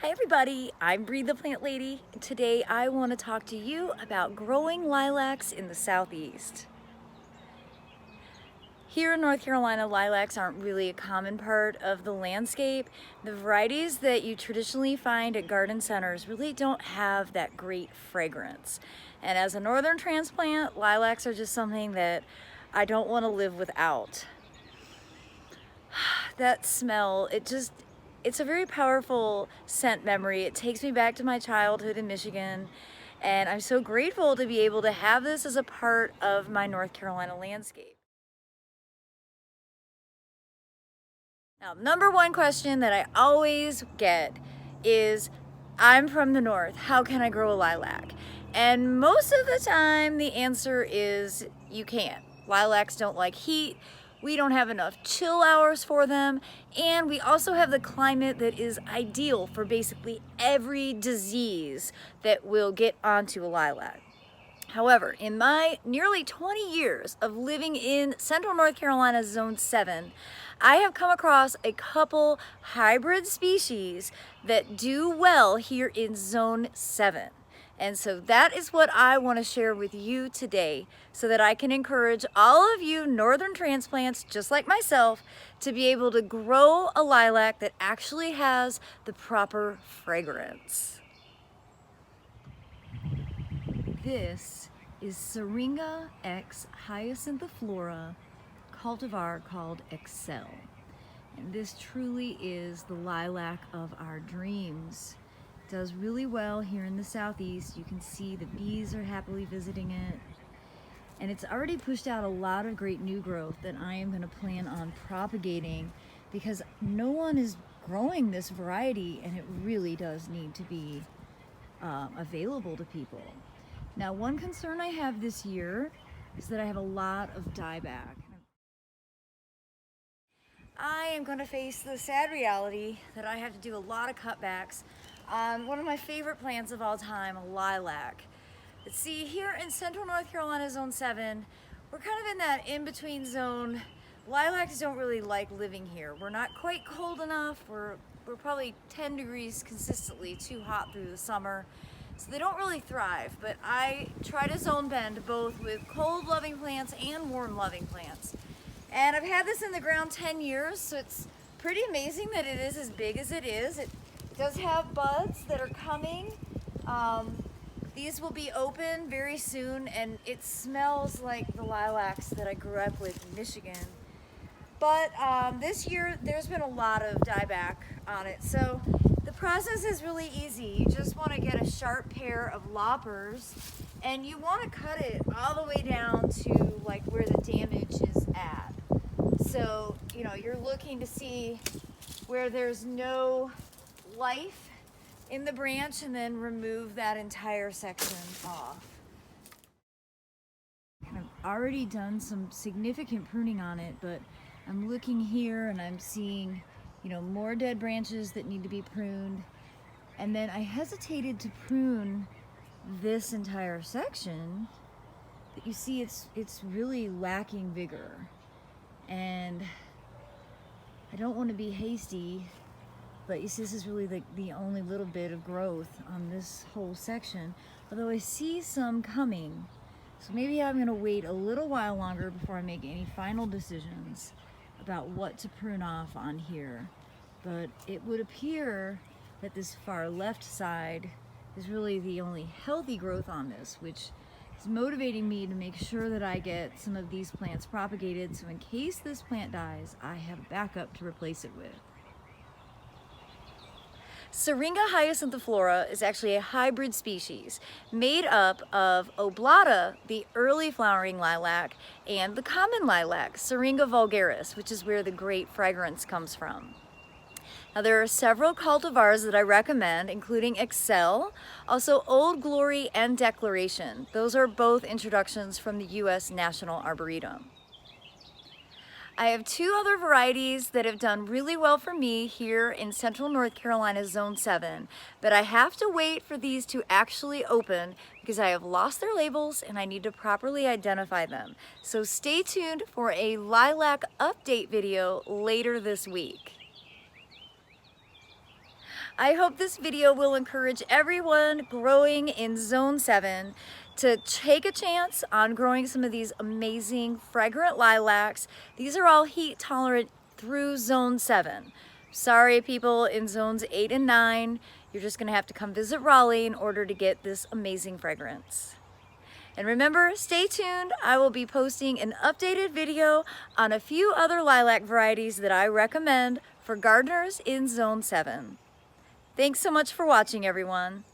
Hi everybody, I'm Breathe the Plant Lady. Today I want to talk to you about growing lilacs in the southeast. Here in North Carolina, lilacs aren't really a common part of the landscape. The varieties that you traditionally find at garden centers really don't have that great fragrance. And as a northern transplant, lilacs are just something that I don't want to live without. That smell, it's a very powerful scent memory. It takes me back to my childhood in Michigan, and I'm so grateful to be able to have this as a part of my North Carolina landscape. Now, number one question that I always get is, I'm from the north, how can I grow a lilac? And most of the time the answer is you can't. Lilacs don't like heat, we don't have enough chill hours for them, and we also have the climate that is ideal for basically every disease that will get onto a lilac. However, in my nearly 20 years of living in Central North Carolina's Zone 7, I have come across a couple hybrid species that do well here in Zone 7. And so that is what I want to share with you today so that I can encourage all of you northern transplants, just like myself, to be able to grow a lilac that actually has the proper fragrance. This is Syringa X hyacinthiflora cultivar called Excel. And this truly is the lilac of our dreams. It does really well here in the southeast. You can see the bees are happily visiting it. And it's already pushed out a lot of great new growth that I am going to plan on propagating because no one is growing this variety and it really does need to be available to people. Now, one concern I have this year is that I have a lot of dieback. I am going to face the sad reality that I have to do a lot of cutbacks on one of my favorite plants of all time, a lilac. But see, here in Central North Carolina Zone 7, we're kind of in that in-between zone. Lilacs don't really like living here. We're not quite cold enough. We're probably 10 degrees consistently too hot through the summer. So they don't really thrive, but I try to zone bend both with cold-loving plants and warm-loving plants. And I've had this in the ground 10 years, so it's pretty amazing that it is as big as it is. It does have buds that are coming. These will be open very soon, and it smells like the lilacs that I grew up with in Michigan. But this year, there's been a lot of dieback on it. So the process is really easy. You just want to get a sharp pair of loppers and you want to cut it all the way down to like where the damage is at. So, you know, you're looking to see where there's no life in the branch and then remove that entire section off. I've already done some significant pruning on it, but I'm looking here and I'm seeing, you know, more dead branches that need to be pruned. And then I hesitated to prune this entire section, but you see it's really lacking vigor. And I don't want to be hasty, but you see this is really the only little bit of growth on this whole section, although I see some coming. So maybe I'm going to wait a little while longer before I make any final decisions about what to prune off on here. But it would appear that this far left side is really the only healthy growth on this, which is motivating me to make sure that I get some of these plants propagated, so in case this plant dies, I have backup to replace it with. Syringa hyacinthiflora is actually a hybrid species made up of oblata, the early flowering lilac, and the common lilac, Syringa vulgaris, which is where the great fragrance comes from. Now, there are several cultivars that I recommend, including Excel, also Old Glory and Declaration. Those are both introductions from the U.S. National Arboretum. I have two other varieties that have done really well for me here in Central North Carolina Zone 7, but I have to wait for these to actually open because I have lost their labels and I need to properly identify them. So stay tuned for a lilac update video later this week. I hope this video will encourage everyone growing in Zone 7 to take a chance on growing some of these amazing fragrant lilacs. These are all heat tolerant through Zone 7. Sorry, people in Zones 8 and 9, you're just gonna have to come visit Raleigh in order to get this amazing fragrance. And remember, stay tuned. I will be posting an updated video on a few other lilac varieties that I recommend for gardeners in Zone 7. Thanks so much for watching, everyone.